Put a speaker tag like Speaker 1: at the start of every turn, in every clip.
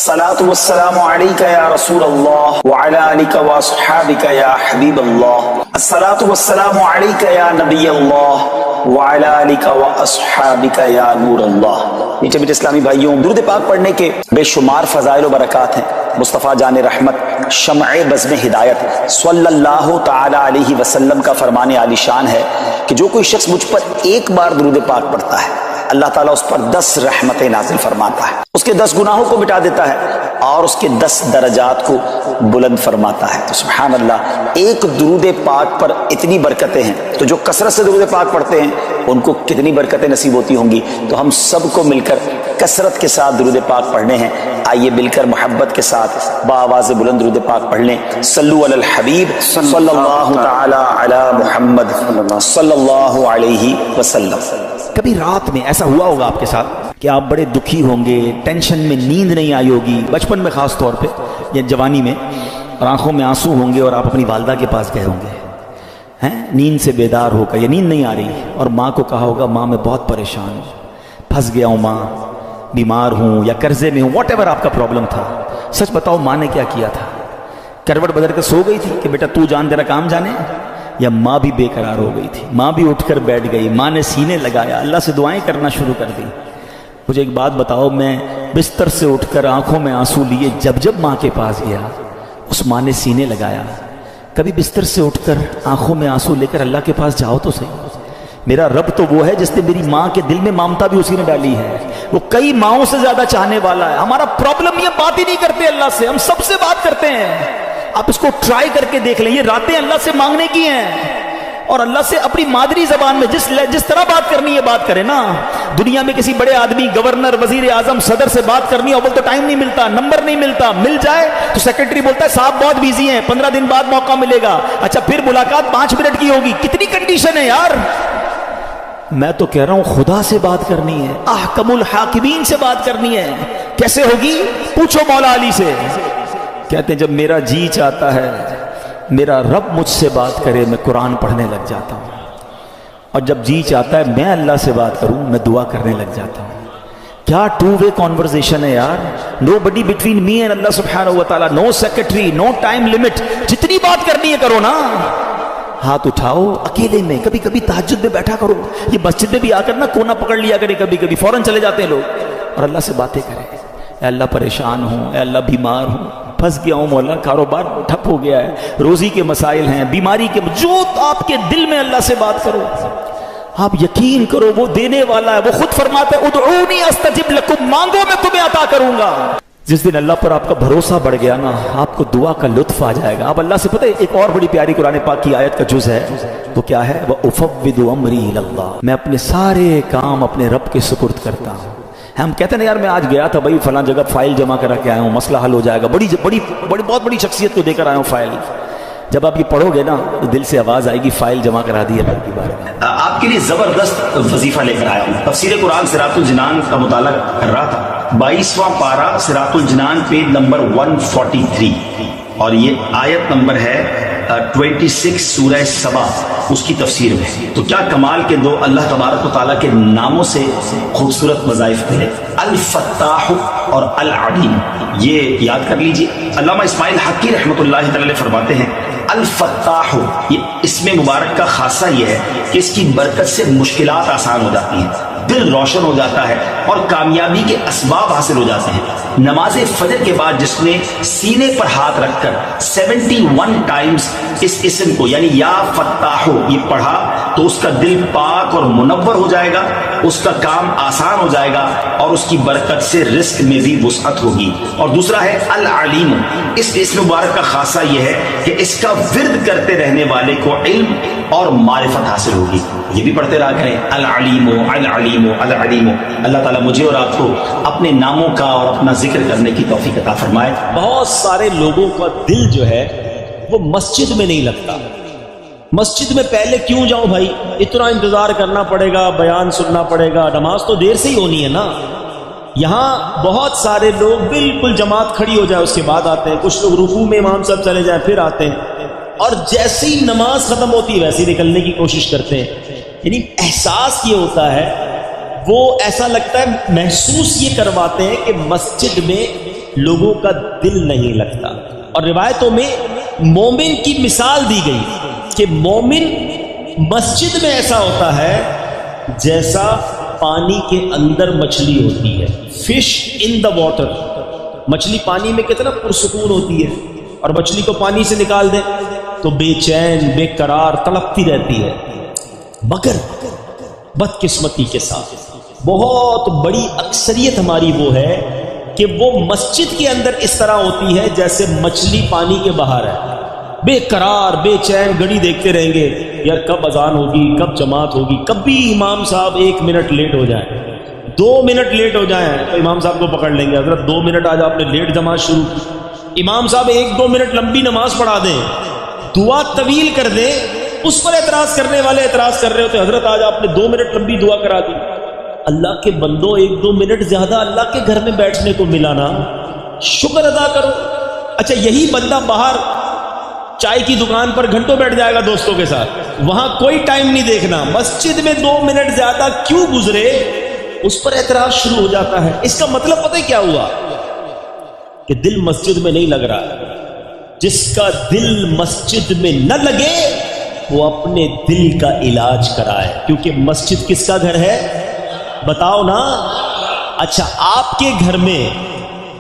Speaker 1: الصلاۃ والسلام علیک یا رسول اللہ وعلی آلک واصحابک یا حبیب اللہ، الصلاۃ والسلام علیک یا نبی اللہ وعلی آلک واصحابک یا نور اللہ۔ میٹھے میٹھے اسلامی بھائیوں، درود پاک پڑھنے کے بے شمار فضائل و برکات ہیں۔ مصطفیٰ جان رحمت شمع بزم ہدایت صلی اللہ تعالی علیہ وسلم کا فرمان عالی شان ہے کہ جو کوئی شخص مجھ پر ایک بار درود پاک پڑھتا ہے، اللہ تعالیٰ اس پر 10 رحمتیں نازل فرماتا ہے، اس کے 10 گناہوں کو مٹا دیتا ہے اور اس کے 10 درجات کو بلند فرماتا ہے۔ تو سبحان اللہ، ایک درود پاک پر اتنی برکتیں ہیں، تو جو کثرت سے درود پاک پڑھتے ہیں ان کو کتنی برکتیں نصیب ہوتی ہوں گی۔ تو ہم سب کو مل کر کثرت کے ساتھ درود پاک پڑھنے ہیں۔ آئیے مل کر محبت کے ساتھ بآواز بلند درود پاک پڑھ لیں۔ صلو علی الحبیب صلی اللہ تعالی علی محمد صلی اللہ علیہ وسلم۔
Speaker 2: کبھی رات میں ایسا ہوا ہوگا آپ کے ساتھ کہ آپ بڑے دکھی ہوں گے، ٹینشن میں نیند نہیں آئی ہوگی، بچپن میں خاص طور پہ یا جوانی میں، اور آنکھوں میں آنسو ہوں گے اور آپ اپنی والدہ کے پاس گئے ہوں گے، ہیں نیند سے بیدار ہو کر، یا نیند نہیں آ رہی، اور ماں کو کہا ہوگا ماں میں بہت پریشان ہوں، پھنس گیا ہوں ماں، بیمار ہوں یا قرضے میں ہوں، واٹ ایور آپ کا پرابلم تھا۔ سچ بتاؤ ماں نے کیا کیا تھا؟ کروٹ بدل کر سو گئی تھی کہ بیٹا تو جان تیرا کام جانے، یا ماں بھی بے قرار ہو گئی تھی؟ ماں بھی اٹھ کر بیٹھ گئی، ماں نے سینے لگایا، اللہ سے دعائیں کرنا شروع کر دی۔ مجھے ایک بات بتاؤ، میں بستر سے اٹھ کر آنکھوں میں آنسو لیے جب ماں کے پاس گیا، اس ماں نے سینے لگایا۔ کبھی بستر سے اٹھ کر آنکھوں میں آنسو لے کر اللہ کے پاس جاؤ تو صحیح۔ میرا رب تو وہ ہے جس نے میری ماں کے دل میں ممتا بھی اسی نے ڈالی ہے، وہ کئی ماؤں سے زیادہ چاہنے والا ہے۔ ہمارا پرابلم یہ بات ہی نہیں کرتے اللہ سے، ہم سب سے بات کرتے ہیں۔ آپ اس کو ٹرائی کر کے دیکھ لیں، یہ راتیں اللہ سے مانگنے کی ہیں، اور اللہ سے اپنی مادری زبان میں جس طرح بات کرنی ہے بات کرے نا۔ دنیا میں کسی بڑے آدمی، گورنر، وزیر اعظم، صدر سے بات کرنی اول تو ٹائم نہیں ملتا، نمبر نہیں ملتا، مل جائے تو سیکرٹری بولتا ہے صاحب بہت بیزی ہیں، 15 دن بعد موقع ملے گا۔ اچھا پھر ملاقات 5 منٹ کی ہوگی، کتنی کنڈیشن ہے یار۔ میں تو کہہ رہا ہوں خدا سے بات کرنی ہے، احکم الحاکمین سے بات کرنی ہے۔ کیسے ہوگی؟ پوچھو مولا علی سے۔ کہتے ہیں جب میرا جی چاہتا ہے میرا رب مجھ سے بات کرے، میں قرآن پڑھنے لگ جاتا ہوں، اور جب جی چاہتا ہے میں اللہ سے بات کروں، میں دعا کرنے لگ جاتا ہوں۔ کیا ٹو وے کانورزیشن ہے یار، نو بڈی بٹوین می اینڈ اللہ سبحانہ و تعالیٰ، نو سیکرٹری، نو ٹائم لمٹ، جتنی بات کرنی ہے کرو نا۔ ہاتھ اٹھاؤ اکیلے میں، کبھی کبھی تہجد میں بیٹھا کرو، یہ مسجد میں بھی آ کر نا کونا پکڑ لیا کرے، کبھی کبھی فوراً چلے جاتے ہیں لوگ، اور اللہ سے باتیں کریں۔ اے اللہ پریشان ہوں، اے اللہ بیمار ہوں، پھنس گیا ہوں مولا، کاروبار ٹھپ ہو گیا ہے، روزی کے مسائل ہیں، بیماری کے، جو آپ کے دل میں اللہ سے بات کرو۔ آپ یقین کرو وہ دینے والا ہے، وہ خود فرماتا ہے ادعونی استجب لکم، مانگو میں تمہیں عطا کروں گا۔ جس دن اللہ پر آپ کا بھروسہ بڑھ گیا نا، آپ کو دعا کا لطف آ جائے گا۔ آپ اللہ سے پتہ ہے ایک اور بڑی پیاری قرآن پاک کی آیت کا جز ہے، وہ کیا ہے؟ وَأُفَوِّضُ أَمْرِي إِلَى اللَّهِ، میں اپنے سارے کام اپنے رب کے سپرد کرتا ہوں۔ ہم کہتے ہیں یار میں آج گیا تھا بھائی فلاں جگہ، فائل جمع کرا کے آیا ہوں، مسئلہ حل ہو جائے گا، بہت بڑی شخصیت کو دے کر آیا ہوں فائل۔ جب آپ یہ پڑھو گے نا تو دل سے آواز آئے گی فائل جمع کرا دی اللہ کی بارگاہ میں۔
Speaker 1: آپ کے لیے زبردست وظیفہ لے کر آیا ہوں۔ تفسیر قرآن صراط الجنان کا مطالعہ کر رہا تھا، 22واں پارہ صراط الجنان پیج نمبر 143، اور یہ آیت نمبر ہے 26 سورہ سبا، اس کی تفسیر میں۔ تو کیا کمال کے دو اللہ تبارک و تعالیٰ کے ناموں سے خوبصورت وظائف ملے، الفتاح اور العلیم، یہ یاد کر لیجئے۔ علامہ اسماعیل حقی رحمۃ اللہ تعالی فرماتے ہیں الفتاح، یہ اسم مبارک کا خاصہ یہ ہے کہ اس کی برکت سے مشکلات آسان ہو جاتی ہیں، دل روشن ہو جاتا ہے اور کامیابی کے اسباب حاصل ہو جاتے ہیں۔ نماز فجر کے بعد جس نے سینے پر ہاتھ رکھ کر 71 ٹائمز اس اسم کو یعنی یا فتاحو یہ پڑھا تو اس کا دل پاک اور منور ہو جائے گا، اس کا کام آسان ہو جائے گا، اور اس کی برکت سے رزق میں بھی وسعت ہوگی۔ اور دوسرا ہے العلیم، اس اسم مبارک کا خاصہ یہ ہے کہ اس کا ورد کرتے رہنے والے کو علم اور معرفت حاصل ہوگی۔ یہ بھی پڑھتے رہا کریں العلیم العلیم العلیم۔ اللہ تعالیٰ مجھے اور آپ کو اپنے ناموں کا اور اپنا ذکر کرنے کی توفیق عطا فرمائے۔
Speaker 3: بہت سارے لوگوں کا دل جو ہے وہ مسجد میں نہیں لگتا۔ مسجد میں پہلے کیوں جاؤں بھائی، اتنا انتظار کرنا پڑے گا، بیان سننا پڑے گا، نماز تو دیر سے ہی ہونی ہے نا۔ یہاں بہت سارے لوگ بالکل جماعت کھڑی ہو جائے اس کے بعد آتے ہیں، کچھ لوگ رکوع میں امام صاحب چلے جائیں پھر آتے ہیں، اور جیسے ہی نماز ختم ہوتی ہے ویسے ہی نکلنے کی کوشش کرتے ہیں۔ یعنی احساس یہ ہوتا ہے، وہ ایسا لگتا ہے، محسوس یہ کرواتے ہیں کہ مسجد میں لوگوں کا دل نہیں لگتا. اور روایتوں میں مومن کی مثال دی گئی کہ مومن مسجد میں ایسا ہوتا ہے جیسا پانی کے اندر مچھلی ہوتی ہے. Fish in the water. مچھلی پانی میں کتنا پرسکون ہوتی ہے، اور مچھلی کو پانی سے نکال دیں تو بے چین بے قرار تڑپتی رہتی ہے. مگر بدقسمتی کے ساتھ بہت بڑی اکثریت ہماری وہ ہے کہ وہ مسجد کے اندر اس طرح ہوتی ہے جیسے مچھلی پانی کے باہر ہے، بے قرار بے چین گھڑی دیکھتے رہیں گے یار کب اذان ہوگی، کب جماعت ہوگی. کبھی امام صاحب 1 منٹ لیٹ ہو جائیں، 2 منٹ لیٹ ہو جائیں تو امام صاحب کو پکڑ لیں گے، حضرت 2 منٹ آج آپ نے لیٹ جماعت شروع کی. امام صاحب 1-2 منٹ لمبی نماز پڑھا دیں، دعا طویل کر دیں، اس پر اعتراض کرنے والے اعتراض کر رہے ہوتے حضرت آج آپ نے 2 منٹ لمبی دعا کرا دی. اللہ کے بندو 1-2 منٹ زیادہ اللہ کے گھر میں بیٹھنے کو ملا نا، شکر ادا کرو. اچھا یہی بندہ باہر چائے کی دکان پر گھنٹوں بیٹھ جائے گا دوستوں کے ساتھ، وہاں کوئی ٹائم نہیں دیکھنا، مسجد میں 2 منٹ زیادہ کیوں گزرے اس پر اعتراض شروع ہو جاتا ہے. اس کا مطلب پتہ ہے کیا ہوا کہ دل مسجد میں نہیں لگ رہا. جس کا دل مسجد میں نہ لگے وہ اپنے دل کا علاج کرائے، کیونکہ مسجد کس کا گھر ہے بتاؤ نا. اچھا آپ کے گھر میں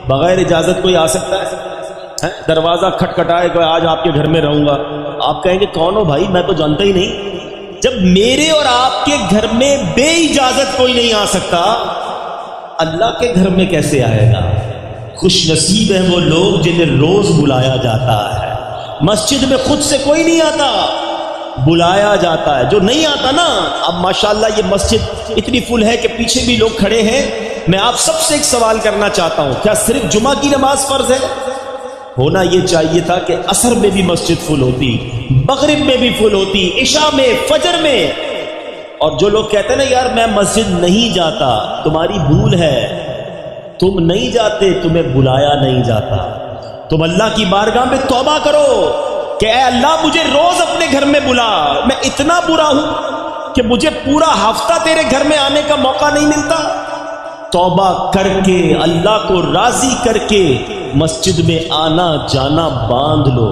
Speaker 3: بغیر اجازت کوئی آ سکتا ہے؟ دروازہ کھٹکھٹائے کہ آج آپ کے گھر میں رہوں گا، آپ کہیں گے کون ہو بھائی، میں تو جانتا ہی نہیں. جب میرے اور آپ کے گھر میں بے اجازت کوئی نہیں آ سکتا، اللہ کے گھر میں کیسے آئے گا؟ خوش نصیب ہیں وہ لوگ جنہیں روز بلایا جاتا ہے. مسجد میں خود سے کوئی نہیں آتا، بلایا جاتا ہے. جو نہیں آتا نا، اب ماشاءاللہ یہ مسجد اتنی فل ہے کہ پیچھے بھی لوگ کھڑے ہیں. میں آپ سب سے ایک سوال کرنا چاہتا ہوں، کیا صرف جمعہ کی نماز فرض ہے؟ ہونا یہ چاہیے تھا کہ عصر میں بھی مسجد فل ہوتی، مغرب میں بھی فل ہوتی، عشاء میں، فجر میں. اور جو لوگ کہتے ہیں نا یار میں مسجد نہیں جاتا، تمہاری بھول ہے. تم نہیں جاتے، تمہیں بلایا نہیں جاتا. تم اللہ کی بارگاہ میں توبہ کرو کہ اے اللہ مجھے روز اپنے گھر میں بلا، میں اتنا برا ہوں کہ مجھے پورا ہفتہ تیرے گھر میں آنے کا موقع نہیں ملتا. توبہ کر کے اللہ کو راضی کر کے مسجد میں آنا جانا باندھ لو.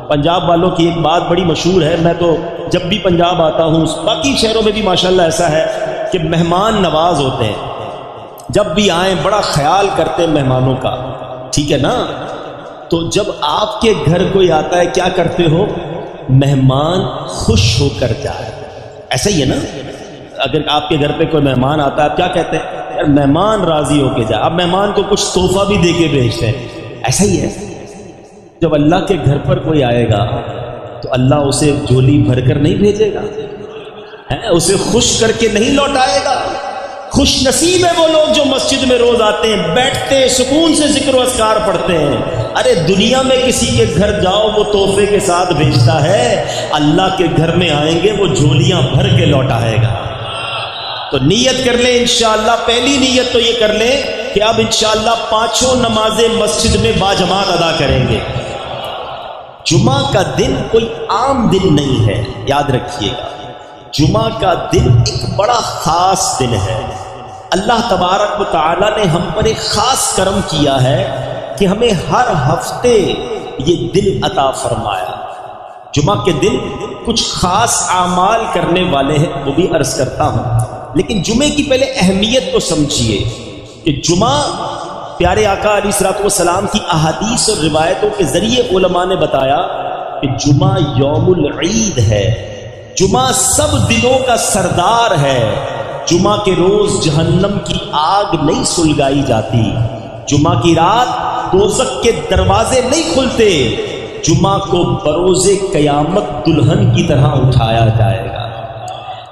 Speaker 3: پنجاب والوں کی ایک بات بڑی مشہور ہے، میں تو جب بھی پنجاب آتا ہوں، باقی شہروں میں بھی ماشاءاللہ ایسا ہے کہ مہمان نواز ہوتے ہیں. جب بھی آئیں بڑا خیال کرتے ہیں مہمانوں کا، ٹھیک ہے نا. تو جب آپ کے گھر کوئی آتا ہے کیا کرتے ہو؟ مہمان خوش ہو کر جائے. ایسا ہی ہے نا، اگر آپ کے گھر پہ کوئی مہمان آتا ہے آپ کیا کہتے ہیں؟ یار مہمان راضی ہو کے جائے. آپ مہمان کو کچھ تحفہ بھی دے کے بھیجتے ہیں. ایسا ہی ہے، جب اللہ کے گھر پر کوئی آئے گا تو اللہ اسے جھولی بھر کر نہیں بھیجے گا، اسے خوش کر کے نہیں لوٹائے گا. خوش نصیب ہے وہ لوگ جو مسجد میں روز آتے ہیں، بیٹھتے ہیں، سکون سے ذکر و اذکار پڑھتے ہیں. ارے دنیا میں کسی کے گھر جاؤ وہ تحفے کے ساتھ بھیجتا ہے، اللہ کے گھر میں آئیں گے وہ جھولیاں بھر کے لوٹائے گا. تو نیت کر لیں انشاءاللہ. پہلی نیت تو یہ کر لیں کہ اب انشاءاللہ 5 نمازیں مسجد میں باجماعت ادا کریں گے. جمعہ کا دن کوئی عام دن نہیں ہے، یاد رکھیے گا. جمعہ کا دن ایک بڑا خاص دن ہے. اللہ تبارک و تعالی نے ہم پر ایک خاص کرم کیا ہے کہ ہمیں ہر ہفتے یہ دن عطا فرمایا. جمعہ کے دن کچھ خاص اعمال کرنے والے ہیں، وہ بھی عرض کرتا ہوں. لیکن جمعے کی پہلے اہمیت کو سمجھیے کہ جمعہ پیارے آقا علیہ الصلوۃ والسلام کی احادیث اور روایتوں کے ذریعے علماء نے بتایا کہ جمعہ یوم العید ہے. جمعہ سب دنوں کا سردار ہے. جمعہ کے روز جہنم کی آگ نہیں سلگائی جاتی. جمعہ کی رات دوزخ کے دروازے نہیں کھلتے. جمعہ کو بروز قیامت دلہن کی طرح اٹھایا جائے گا.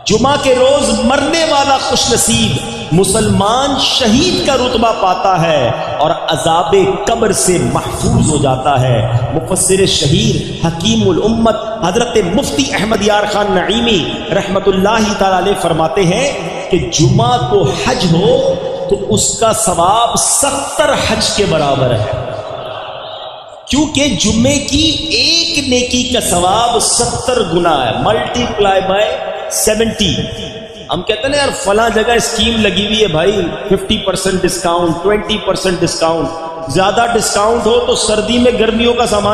Speaker 3: جمعہ کے روز مرنے والا خوش نصیب مسلمان شہید کا رتبہ پاتا ہے اور عذاب قبر سے محفوظ ہو جاتا ہے. مفسر شہیر حکیم الامت حضرت مفتی احمد یار خان نعیمی رحمت اللہ تعالی علیہ فرماتے ہیں کہ جمعہ کو حج ہو تو اس کا ثواب 70 حج کے برابر ہے. کیونکہ جمعے کی ایک نیکی کا ثواب 70 گنا ہے، ملٹی پلائی بائی 70. ہم کہتے ہیں نا یار فلاں جگہ اسکیم لگی ہوئی ہے بھائی، 50% ڈسکاؤنٹ، 20% ڈسکاؤنٹ. زیادہ ڈسکاؤنٹ ہو تو سردی میں گرمیوں کا سامان